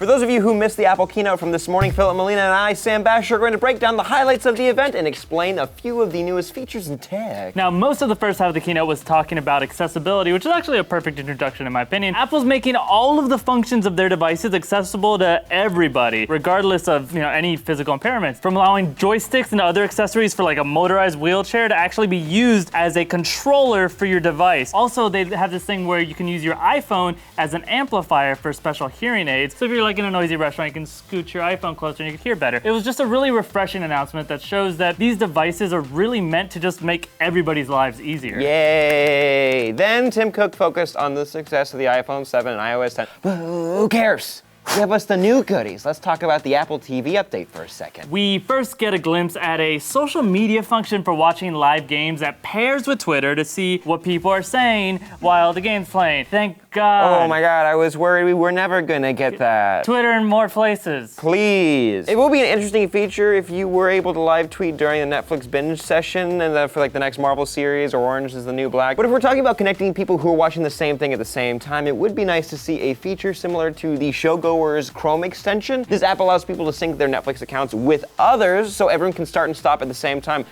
For those of you who missed the Apple keynote from this morning, Philip Molina and I, Sam Basher, are going to break down the highlights of the event and explain a few of the newest features in tech. Now, most of the first half of the keynote was talking about accessibility, which is actually a perfect introduction in my opinion. Apple's making all of the functions of their devices accessible to everybody, regardless of any physical impairments. From allowing joysticks and other accessories for like a motorized wheelchair to actually be used as a controller for your device. Also, they have this thing where you can use your iPhone as an amplifier for special hearing aids. So if you're like in a noisy restaurant, you can scoot your iPhone closer and you can hear better. It was just a really refreshing announcement that shows that these devices are really meant to just make everybody's lives easier. Yay! Then Tim Cook focused on the success of the iPhone 7 and iOS 10. But who cares? Give us the new goodies. Let's talk about the Apple TV update for a second. We first get a glimpse at a social media function for watching live games that pairs with Twitter to see what people are saying while the game's playing. Thank God. Oh my God, I was worried we were never gonna get that. Twitter in more places. Please. It will be an interesting feature if you were able to live tweet during the Netflix binge session and then for like the next Marvel series or Orange is the New Black. But if we're talking about connecting people who are watching the same thing at the same time, it would be nice to see a feature similar to the Showgoer's Chrome extension. This app allows people to sync their Netflix accounts with others so everyone can start and stop at the same time,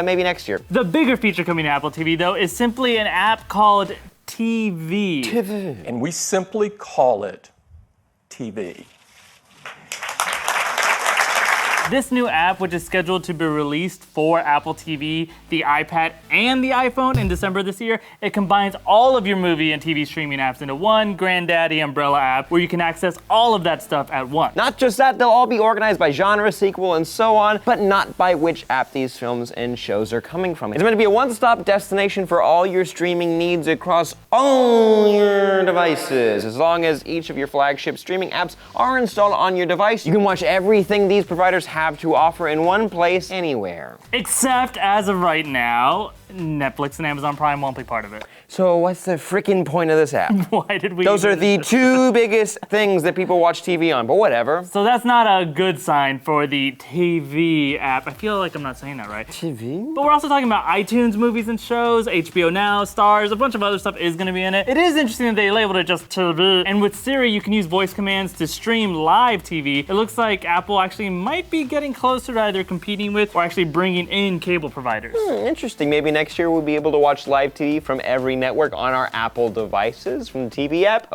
maybe next year. The bigger feature coming to Apple TV though is simply an app called TV. And we simply call it TV. This new app, which is scheduled to be released for Apple TV, the iPad, and the iPhone in December this year, it combines all of your movie and TV streaming apps into one granddaddy umbrella app where you can access all of that stuff at once. Not just that, they'll all be organized by genre, sequel, and so on, but not by which app these films and shows are coming from. It's meant to be a one-stop destination for all your streaming needs across all your devices. As long as each of your flagship streaming apps are installed on your device, you can watch everything these providers have to offer in one place anywhere. Except, as of right now, Netflix and Amazon Prime won't be part of it. So what's the freaking point of this app? Why did we? Those are the two biggest things that people watch TV on, but whatever. So that's not a good sign for the TV app. I feel like I'm not saying that right. TV? But we're also talking about iTunes movies and shows, HBO Now, Stars, a bunch of other stuff is gonna be in it. It is interesting that they labeled it just TV. And with Siri, you can use voice commands to stream live TV. It looks like Apple actually might be getting closer to either competing with or actually bringing in cable providers. Interesting. Maybe next year we'll be able to watch live TV from every network on our Apple devices from the TV app.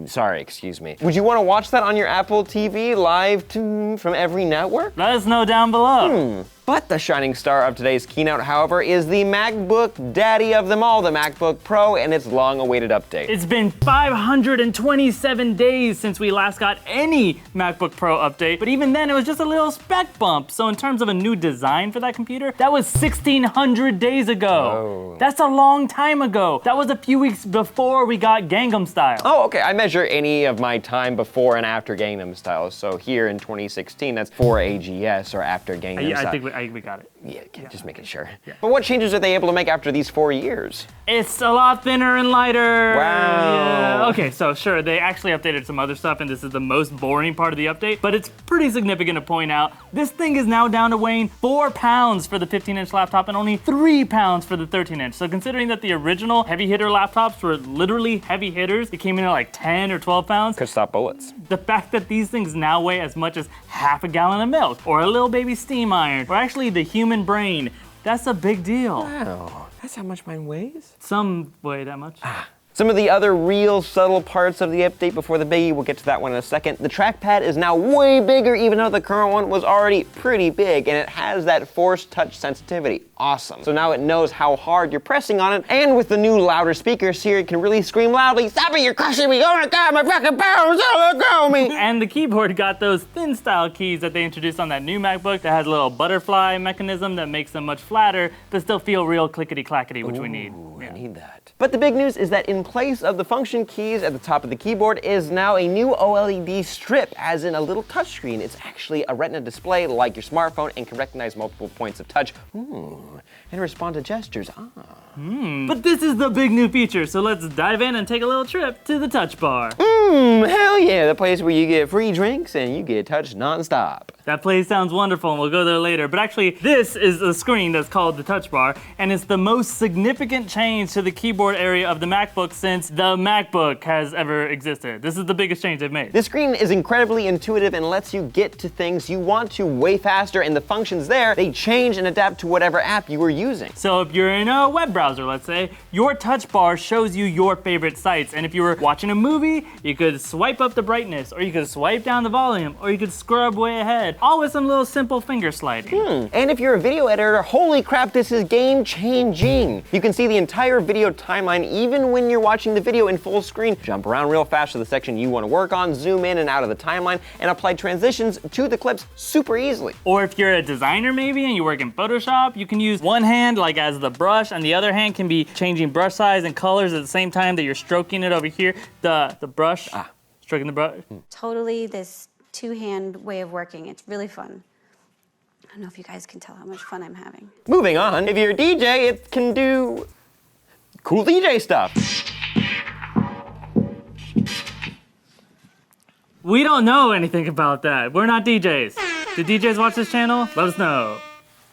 Sorry, excuse me. Would you want to watch that on your Apple TV live from every network? Let us know down below. But the shining star of today's keynote, however, is the MacBook daddy of them all, the MacBook Pro, and its long-awaited update. It's been 527 days since we last got any MacBook Pro update, but even then it was just a little spec bump. So in terms of a new design for that computer, that was 1,600 days ago. That's a long time ago. That was a few weeks before we got Gangnam Style. Oh, okay. I measure any of my time before and after Gangnam Style. So here in 2016, that's for AGS or after Gangnam Style. I think we got it. Yeah, just making sure. Yeah. But what changes are they able to make after these 4 years? It's a lot thinner and lighter. Wow. Yeah. Okay, so sure, they actually updated some other stuff, and this is the most boring part of the update, but it's pretty significant to point out. This thing is now down to weighing 4 pounds for the 15-inch laptop and only 3 pounds for the 13-inch. So considering that the original heavy hitter laptops were literally heavy hitters, it came in at like 10 or 12 pounds. Could stop bullets. The fact that these things now weigh as much as half a gallon of milk, or a little baby steam iron, or actually the human brain, that's a big deal. Wow, that's how much mine weighs? Some weigh that much. Some of the other real subtle parts of the update before the biggie, we'll get to that one in a second. The trackpad is now way bigger, even though the current one was already pretty big, and it has that force touch sensitivity. Awesome. So now it knows how hard you're pressing on it, and with the new louder speaker, Siri can really scream loudly, "Stop it, you're crushing me, oh my God, my fucking pounds, oh, let go of me." And the keyboard got those thin style keys that they introduced on that new MacBook that has a little butterfly mechanism that makes them much flatter, but still feel real clickety-clackety, which we need. I need that. But the big news is that in place of the function keys at the top of the keyboard is now a new OLED strip, as in a little touchscreen. It's actually a retina display like your smartphone and can recognize multiple points of touch. And respond to gestures. But this is the big new feature, so let's dive in and take a little trip to the TouchBar. Hell yeah, the place where you get free drinks and you get touched non-stop. That place sounds wonderful, and we'll go there later. But actually, this is a screen that's called the TouchBar, and it's the most significant change to the keyboard area of the MacBook since the MacBook has ever existed. This is the biggest change they've made. This screen is incredibly intuitive and lets you get to things you want to way faster, and the functions there, they change and adapt to whatever app you are using. So if you're in a web browser, let's say, your TouchBar shows you your favorite sites, and if you were watching a movie, you could swipe up the brightness, or you could swipe down the volume, or you could scrub way ahead, all with some little simple finger sliding. And if you're a video editor, holy crap, this is game-changing. You can see the entire video timeline even when you're watching the video in full screen. Jump around real fast to the section you want to work on, zoom in and out of the timeline, and apply transitions to the clips super easily. Or if you're a designer maybe and you work in Photoshop, you can use one hand like as the brush, and the other hand can be changing brush size and colors at the same time that you're stroking it over here. The brush, stroking the brush. Totally this two-hand way of working. It's really fun. I don't know if you guys can tell how much fun I'm having. Moving on, if you're a DJ, it can do cool DJ stuff. We don't know anything about that. We're not DJs. Do DJs watch this channel? Let us know.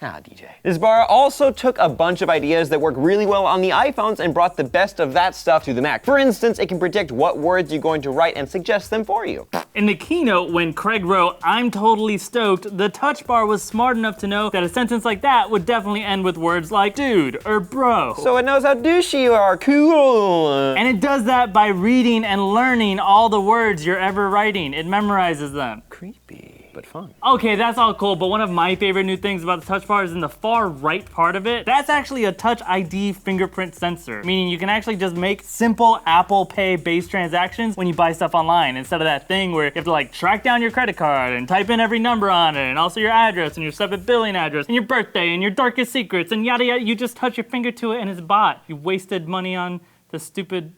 DJ. This bar also took a bunch of ideas that work really well on the iPhones and brought the best of that stuff to the Mac. For instance, it can predict what words you're going to write and suggest them for you. In the keynote, when Craig wrote, "I'm totally stoked," the TouchBar was smart enough to know that a sentence like that would definitely end with words like dude or bro. So it knows how douchey you are, cool. And it does that by reading and learning all the words you're ever writing. It memorizes them. Creepy, but fun. Okay, that's all cool, but one of my favorite new things about the TouchBar is in the far right part of it. That's actually a Touch ID fingerprint sensor, meaning you can actually just make simple Apple Pay based transactions when you buy stuff online, instead of that thing where you have to like track down your credit card and type in every number on it, and also your address and your separate billing address and your birthday and your darkest secrets and yada yada. You just touch your finger to it and it's bought. You wasted money on the stupid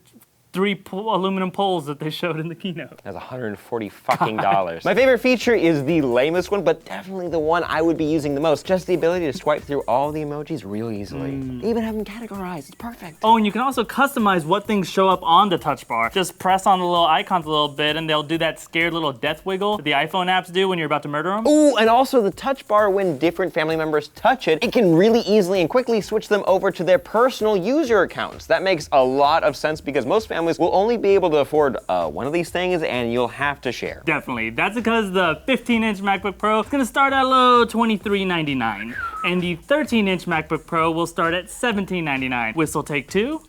3 aluminum poles that they showed in the keynote. That's $140 fucking dollars. My favorite feature is the lamest one, but definitely the one I would be using the most. Just the ability to swipe through all the emojis real easily. They even have them categorized. It's perfect. Oh, and you can also customize what things show up on the TouchBar. Just press on the little icons a little bit and they'll do that scared little death wiggle that the iPhone apps do when you're about to murder them. Ooh, and also the TouchBar, when different family members touch it, it can really easily and quickly switch them over to their personal user accounts. That makes a lot of sense because most families will only be able to afford one of these things and you'll have to share. Definitely. That's because the 15-inch MacBook Pro is going to start at low $23.99. And the 13-inch MacBook Pro will start at $17.99. Whistle take two?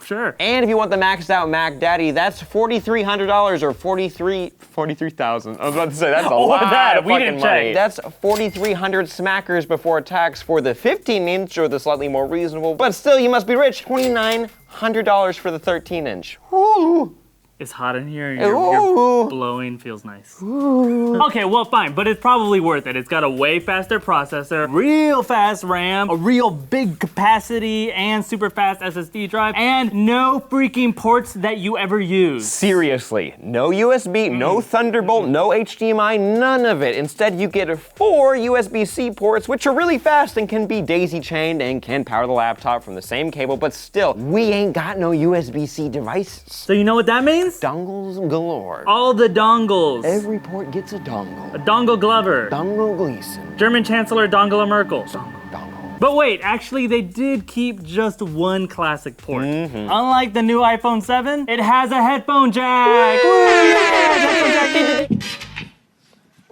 Sure. And if you want the maxed out Mac Daddy, that's $4,300 or $43,000. I was about to say, that's a lot of fucking money. That's 4,300 smackers before tax for the 15-inch or the slightly more reasonable, but still you must be rich, $2,900 for the 13-inch. Woo! It's hot in here. Your blowing feels nice. Okay, well, fine, but it's probably worth it. It's got a way faster processor, real fast RAM, a real big capacity and super fast SSD drive, and no freaking ports that you ever use. Seriously, no USB, no Thunderbolt, no HDMI, none of it. Instead, you get 4 USB-C ports, which are really fast and can be daisy-chained and can power the laptop from the same cable, but still, we ain't got no USB-C devices. So you know what that means? Dongles galore. All the dongles. Every port gets a dongle. A dongle Glover. Dongle Gleason. German Chancellor Angela Merkel. Dongle. But wait, actually they did keep just one classic port. Unlike the new iPhone 7, it has a headphone jack.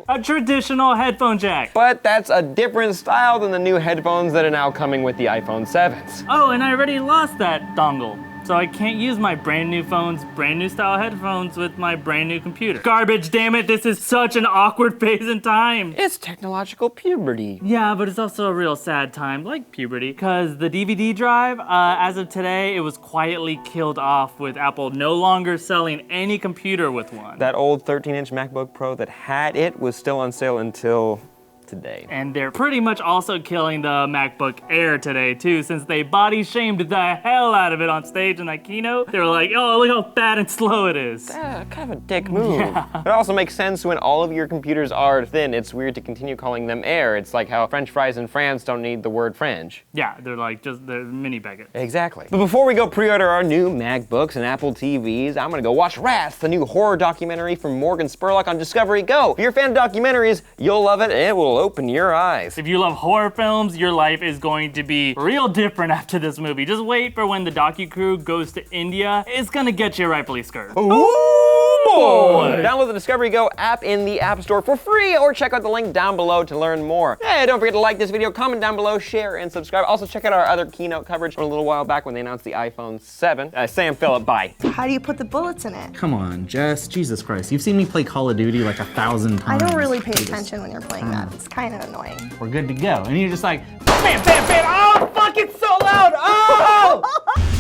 A traditional headphone jack. But that's a different style than the new headphones that are now coming with the iPhone 7s. Oh, and I already lost that dongle. So I can't use my brand new phone's brand new style headphones with my brand new computer. Garbage, damn it, this is such an awkward phase in time. It's technological puberty. Yeah, but it's also a real sad time, like puberty, because the DVD drive, as of today, it was quietly killed off with Apple no longer selling any computer with one. That old 13-inch MacBook Pro that had it was still on sale until today. And they're pretty much also killing the MacBook Air today too, since they body shamed the hell out of it on stage in that keynote. They were like, oh, look how fat and slow it is. Kind of a dick move. It also makes sense when all of your computers are thin. It's weird to continue calling them Air. It's like how French fries in France don't need the word French. Yeah, they're like they're mini baguettes. Exactly. But before we go pre-order our new MacBooks and Apple TVs, I'm gonna go watch Wrath, the new horror documentary from Morgan Spurlock on Discovery Go. If you're a fan of documentaries, you'll love it and it will open your eyes. If you love horror films, your life is going to be real different after this movie. Just wait for when the docu-crew goes to India. It's gonna get you rightfully scared. Ooh, boy! Download the Discovery Go app in the App Store for free or check out the link down below to learn more. Hey, don't forget to like this video, comment down below, share, and subscribe. Also check out our other keynote coverage from a little while back when they announced the iPhone 7. Sam Filup, bye. How do you put the bullets in it? Come on, Jess, Jesus Christ. You've seen me play Call of Duty like 1,000 times. I don't really pay attention when you're playing that. It's kind of annoying. We're good to go. And you're just like, bam, bam, bam. Oh, fuck, it's so loud. Oh!